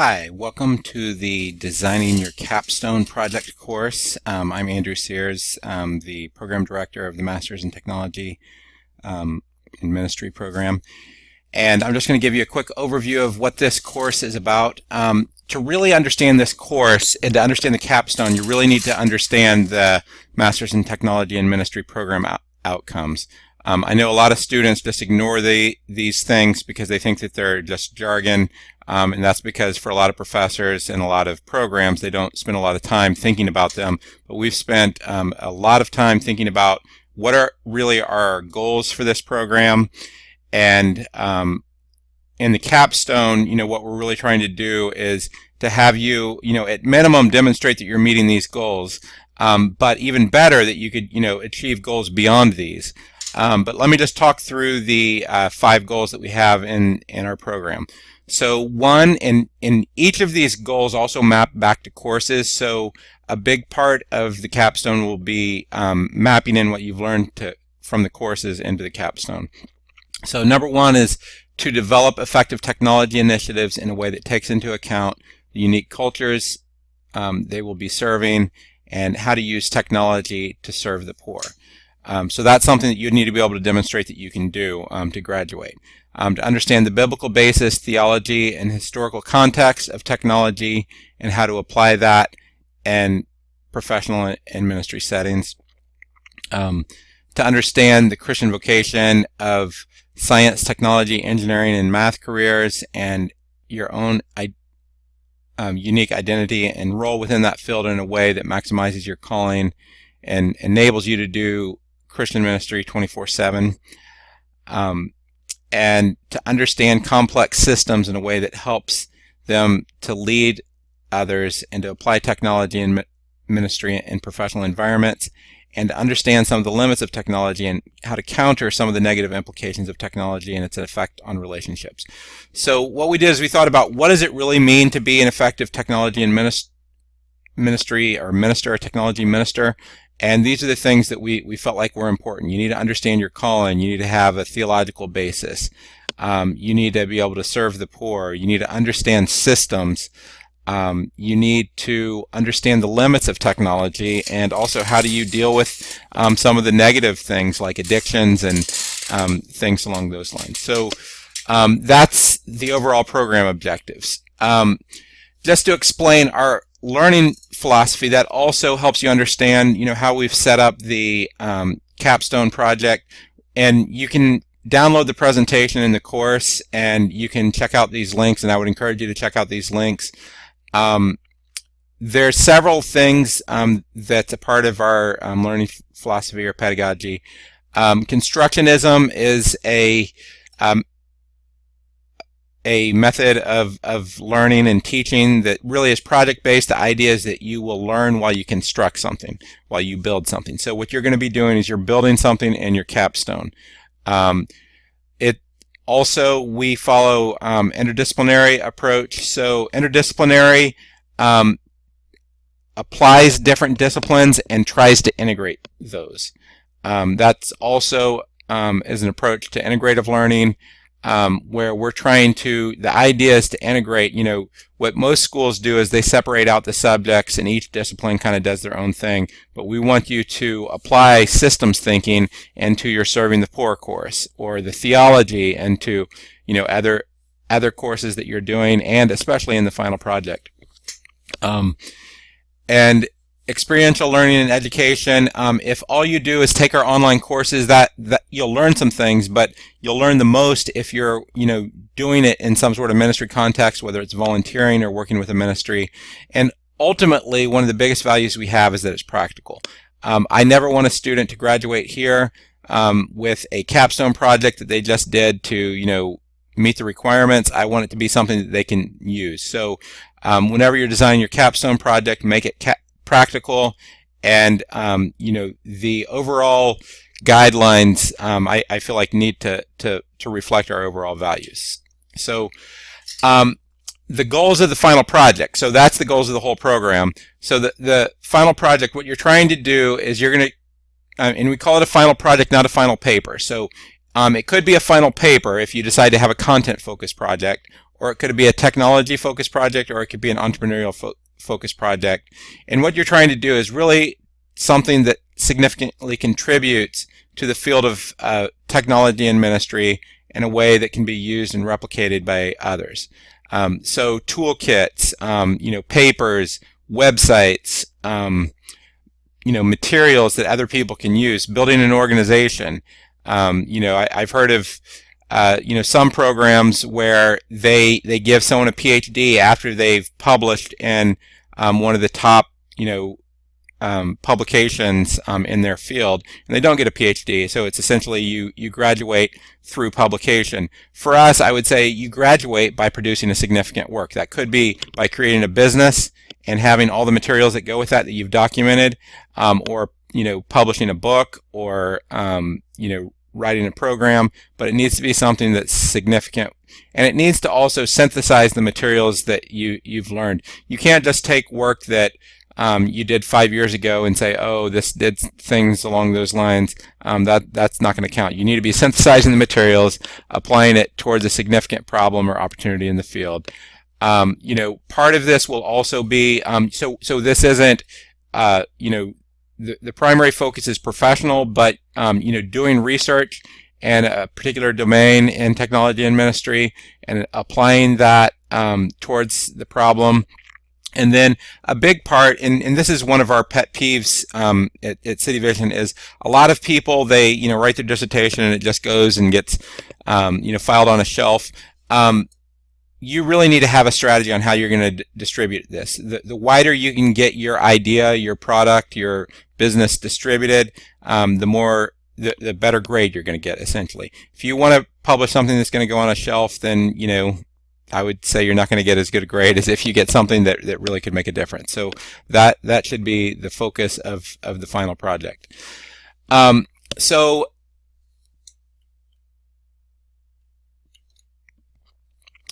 Hi, welcome to the Designing Your Capstone project course. I'm Andrew Sears, the Program Director of the Masters in Technology and Ministry program. And I'm just going to give you a quick overview of what this course is about. To really understand this course and to understand the capstone, you really need to understand the Masters in Technology and Ministry program outcomes. I know a lot of students just ignore these things because they think that they're just jargon, and that's because for a lot of professors and a lot of programs, they don't spend a lot of time thinking about them. But we've spent a lot of time thinking about what are really our goals for this program. And in the capstone, what we're really trying to do is to have you, at minimum demonstrate that you're meeting these goals, but even better that you could, achieve goals beyond these. But let me just talk through the 5 goals that we have in our program. So one, in each of these goals also map back to courses. So a big part of the capstone will be mapping in what you've learned from the courses into the capstone. So number 1 is to develop effective technology initiatives in a way that takes into account the unique cultures they will be serving and how to use technology to serve the poor. So that's something that you need to be able to demonstrate that you can do to graduate. To understand the biblical basis, theology, and historical context of technology and how to apply that in professional and ministry settings. To understand the Christian vocation of science, technology, engineering, and math careers and your own unique identity and role within that field in a way that maximizes your calling and enables you to do Christian ministry 24/7, and to understand complex systems in a way that helps them to lead others and to apply technology in ministry and professional environments, and to understand some of the limits of technology and how to counter some of the negative implications of technology and its effect on relationships. So what we did is we thought about what does it really mean to be an effective technology and ministry or minister, or technology minister. And these are the things that we felt like were important. You need to understand your calling. You need to have a theological basis. You need to be able to serve the poor. You need to understand systems. You need to understand the limits of technology, and also how do you deal with some of the negative things like addictions and things along those lines. So that's the overall program objectives. Just to explain our learning philosophy, that also helps you understand, how we've set up the capstone project, and you can download the presentation in the course, and you can check out these links, and I would encourage you to check out these links. There's several things that's a part of our learning philosophy or pedagogy. Constructionism is a method of learning and teaching that really is project-based. The idea is that you will learn while you construct something, while you build something. So what you're going to be doing is you're building something in your capstone. We follow interdisciplinary approach. So interdisciplinary applies different disciplines and tries to integrate those. That's also is an approach to integrative learning, where we're trying to, the idea is to integrate, what most schools do is they separate out the subjects and each discipline kind of does their own thing, but we want you to apply systems thinking into your Serving the Poor course, or the theology into, other courses that you're doing, and especially in the final project. And experiential learning and education, if all you do is take our online courses, that you'll learn some things, but you'll learn the most if you're doing it in some sort of ministry context, whether it's volunteering or working with a ministry. And ultimately, one of the biggest values we have is that it's practical. I never want a student to graduate here with a capstone project that they just did to meet the requirements. I want it to be something that they can use. So whenever you're designing your capstone project, make it practical, and the overall guidelines I feel like need to reflect our overall values. So the goals of the final project, so that's the goals of the whole program. So the final project, what you're trying to do is you're going to, and we call it a final project, not a final paper. So it could be a final paper if you decide to have a content focused project, or it could be a technology-focused project, or it could be an entrepreneurial-focused project. And what you're trying to do is really something that significantly contributes to the field of technology and ministry in a way that can be used and replicated by others. So toolkits, papers, websites, materials that other people can use, building an organization. I've heard of some programs where they give someone a PhD after they've published in one of the top publications in their field, and they don't get a PhD. So it's essentially you graduate through publication. For us, I would say you graduate by producing a significant work. That could be by creating a business and having all the materials that go with that you've documented, or publishing a book, or writing a program. But it needs to be something that's significant, and it needs to also synthesize the materials that you've learned. You can't just take work that you did 5 years ago and say, oh, this did things along those lines. That's not going to count. You need to be synthesizing the materials, applying it towards a significant problem or opportunity in the field. Part of this will also be, so this isn't, the primary focus is professional, but, doing research in a particular domain in technology and ministry and applying that towards the problem. And then a big part, and this is one of our pet peeves at City Vision, is a lot of people, they write their dissertation and it just goes and gets filed on a shelf. You really need to have a strategy on how you're going to distribute this. The wider you can get your idea, your product, your business distributed, the better grade you're going to get, essentially. If you want to publish something that's going to go on a shelf, then I would say you're not going to get as good a grade as if you get something that really could make a difference. So that should be the focus of the final project. So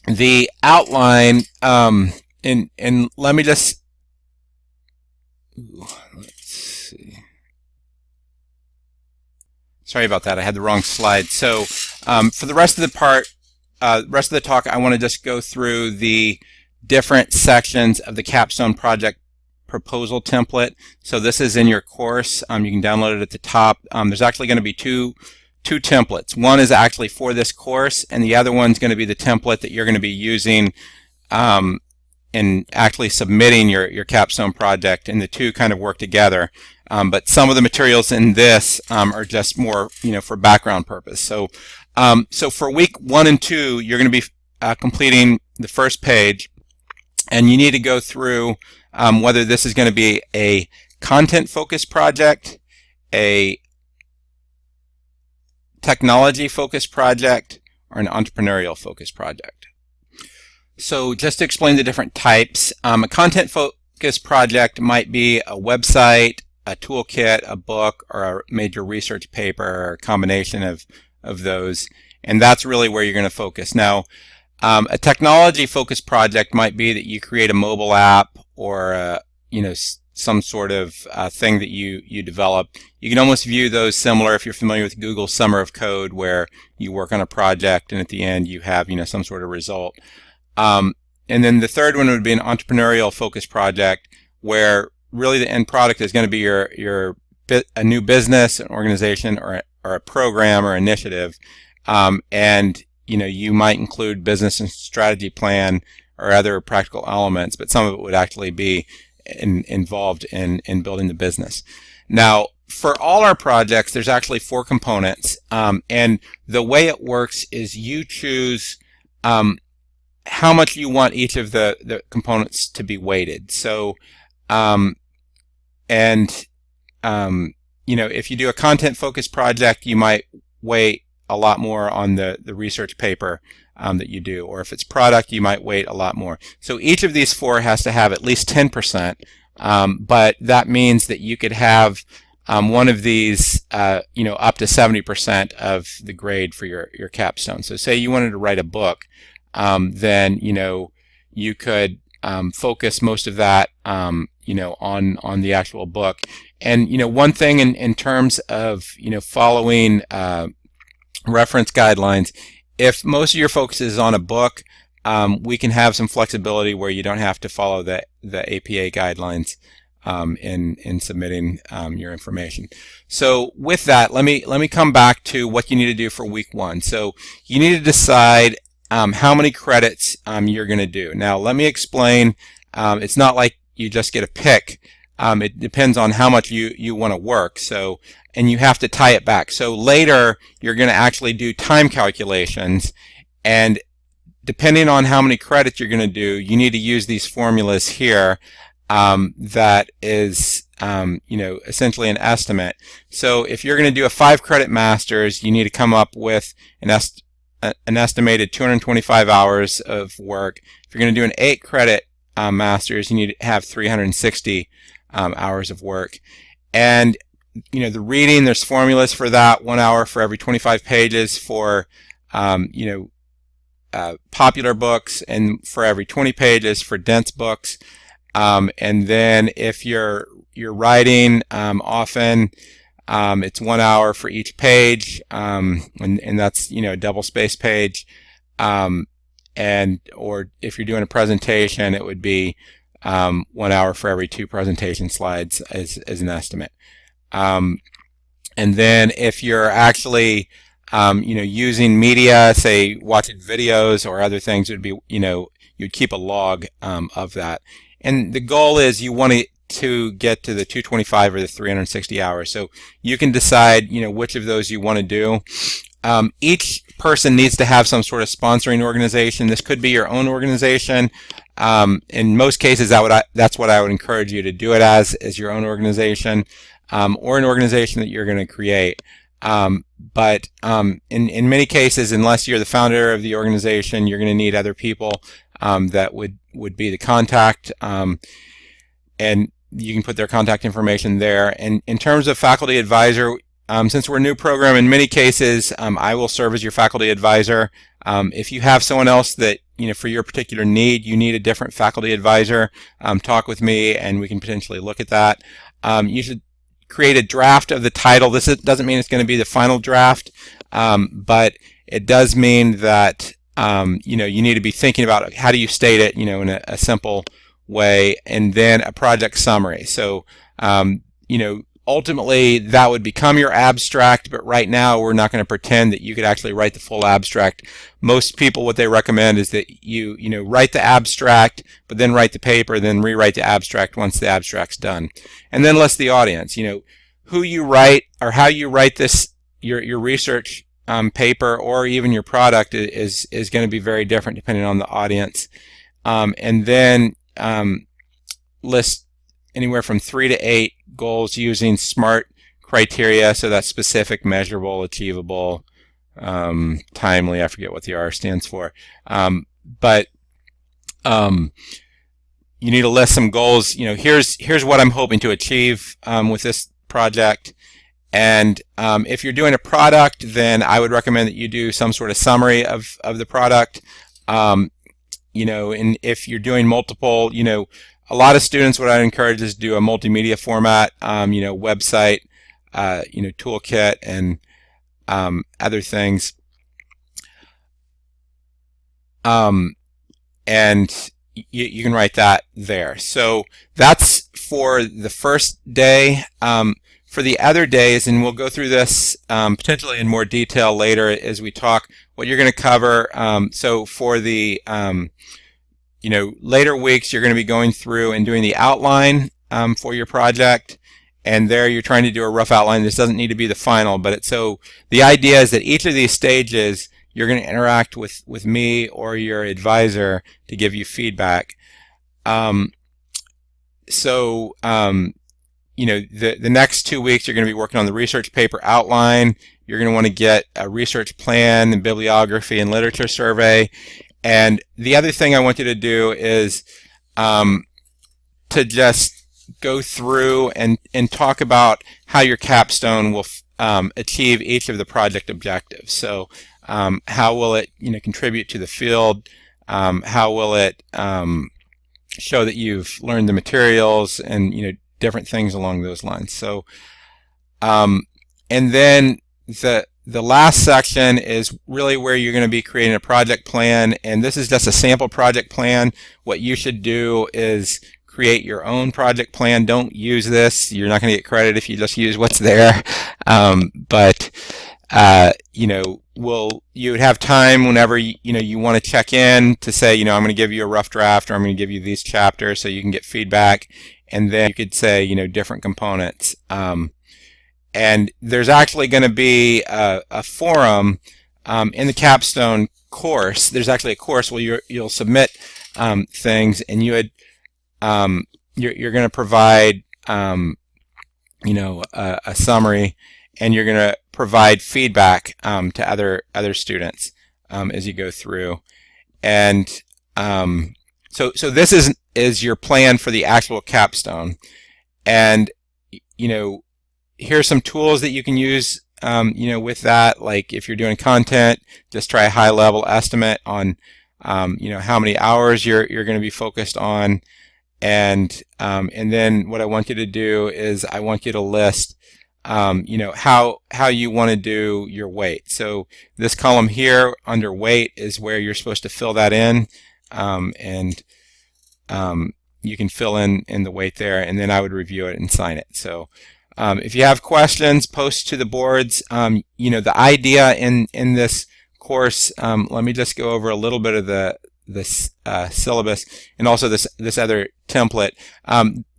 the outline, and let me just, let's see. Sorry about that. I had the wrong slide. So for the rest of the talk, I want to just go through the different sections of the Capstone project proposal template. So this is in your course. You can download it at the top. There's actually going to be two templates. One is actually for this course, and the other one's going to be the template that you're going to be using in actually submitting your Capstone project, and the two kind of work together. But some of the materials in this are just more, for background purpose. So for week 1 and 2, you're going to be completing the first page, and you need to go through whether this is going to be a content-focused project, a technology-focused project, or an entrepreneurial-focused project. So just to explain the different types, a content-focused project might be a website, a toolkit, a book, or a major research paper, or a combination of those, and that's really where you're going to focus. Now, a technology-focused project might be that you create a mobile app, or some sort of thing that you develop. You can almost view those similar if you're familiar with Google's Summer of Code, where you work on a project and at the end you have some sort of result. And then the third one would be an entrepreneurial-focused project, where really the end product is going to be a new business, an organization, or a program or initiative, and you might include business and strategy plan or other practical elements, but some of it would actually be involved in building the business. Now, for all our projects, there's actually 4 components, and the way it works is you choose how much you want each of the components to be weighted. So, if you do a content-focused project, you might weight a lot more on the research paper that you do, or if it's product, you might weight a lot more. So each of these 4 has to have at least 10%, but that means that you could have one of these, up to 70% of the grade for your capstone. So say you wanted to write a book, then you could focus most of that on the actual book. And one thing in terms of following reference guidelines, if most of your focus is on a book, we can have some flexibility where you don't have to follow the APA guidelines in submitting your information. So with that, let me come back to what you need to do for week 1. So you need to decide how many credits you're going to do. Now let me explain. It's not like you just get a pick. It depends on how much you want to work. So, and you have to tie it back. So later you're going to actually do time calculations, and depending on how many credits you're going to do, you need to use these formulas here. That is, essentially an estimate. So if you're going to do a 5-credit master's, you need to come up with an estimated 225 hours of work. If you're going to do an 8-credit master's, you need to have 360 hours of work. And the reading, there's formulas for that. 1 hour for every 25 pages for popular books, and for every 20 pages for dense books. And then if you're writing, often it's 1 hour for each page, and that's a double space page. Or if you're doing a presentation, it would be 1 hour for every 2 presentation slides as an estimate. And then if you're actually using media, say watching videos or other things, it would be you'd keep a log of that. And the goal is you want to get to the 225 or the 360 hours. So you can decide, which of those you want to do. Each person needs to have some sort of sponsoring organization. This could be your own organization. In most cases, that's what I would encourage you to do it as your own organization, or an organization that you're going to create. But in many cases, unless you're the founder of the organization, you're going to need other people that would be the contact, and you can put their contact information there. And in terms of faculty advisor, since we're a new program, in many cases I will serve as your faculty advisor. If you have someone else that for your particular need, you need a different faculty advisor, talk with me and we can potentially look at that. You should create a draft of the title. This doesn't mean it's going to be the final draft, but it does mean that you need to be thinking about how do you state it, in a simple way, and then a project summary. So, ultimately that would become your abstract, but right now we're not going to pretend that you could actually write the full abstract. Most people, what they recommend is that you write the abstract, but then write the paper, then rewrite the abstract once the abstract's done. And then list the audience, who you write or how you write this, your research paper or even your product is going to be very different depending on the audience. And then list anywhere from 3 to 8 goals using SMART criteria. So that's specific, measurable, achievable, timely. I forget what the R stands for. But you need to list some goals. Here's what I'm hoping to achieve with this project. And if you're doing a product, then I would recommend that you do some sort of summary of the product. And if you're doing multiple, a lot of students, what I'd encourage is do a multimedia format, website, toolkit, and other things. And you can write that there. So that's for the first day. For the other days, and we'll go through this potentially in more detail later as we talk, what you're going to cover. So for the later weeks, you're going to be going through and doing the outline for your project, and there you're trying to do a rough outline. This doesn't need to be the final, but so the idea is that each of these stages you're going to interact with me or your advisor to give you feedback. The next 2 weeks you're going to be working on the research paper outline. You're going to want to get a research plan and bibliography and literature survey. And the other thing I want you to do is to just go through and talk about how your capstone will achieve each of the project objectives. So how will it contribute to the field? How will it show that you've learned the materials, and different things along those lines. So and then the the last section is really where you're going to be creating a project plan, and this is just a sample project plan. What you should do is create your own project plan. Don't use this. You're not going to get credit if you just use what's there. But you would have time whenever you want to check in to say, I'm going to give you a rough draft, or I'm going to give you these chapters so you can get feedback, and then you could say, different components. And there's actually going to be a forum in the Capstone course. There's actually a course where you'll submit things, and you're going to provide a summary, and you're going to provide feedback to other students as you go through. And so this is your plan for the actual capstone. And here's some tools that you can use with that. Like if you're doing content, just try a high level estimate on how many hours you're going to be focused on. And then what I want you to do is I want you to list how you want to do your weight. So this column here under weight is where you're supposed to fill that in, and you can fill in the weight there, and then I would review it and sign it. So if you have questions, post to the boards. The idea in this course, let me just go over a little bit of this syllabus and also this other template.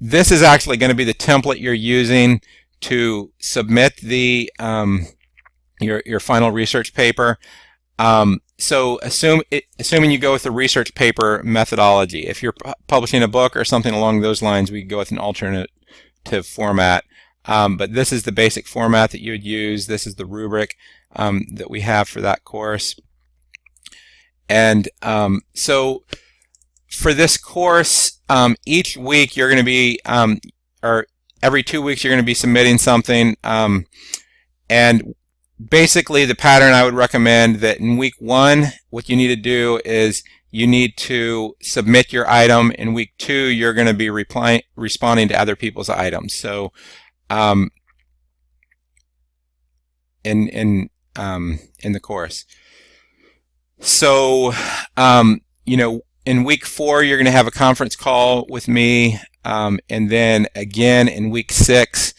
This is actually going to be the template you're using to submit the your final research paper. So assuming you go with the research paper methodology. If you're publishing a book or something along those lines, we go with an alternative format. But this is the basic format that you would use. This is the rubric that we have for that course. And so for this course, each week you're going to be, or every 2 weeks you're going to be submitting something. And basically the pattern I would recommend that in week 1, what you need to do is you need to submit your item. In week 2, you're going to be responding to other people's items. So in the course. So in week 4 you're going to have a conference call with me, and then again in week 6,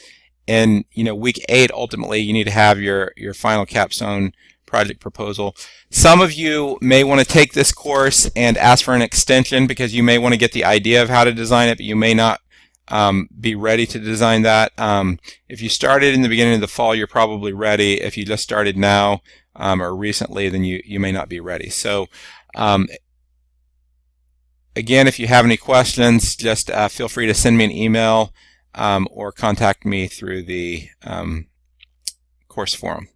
and week 8 ultimately you need to have your final capstone project proposal. Some of you may want to take this course and ask for an extension because you may want to get the idea of how to design it, but you may not be ready to design that. If you started in the beginning of the fall, you're probably ready. If you just started now or recently, then you may not be ready. So again, if you have any questions, just feel free to send me an email or contact me through the course forum.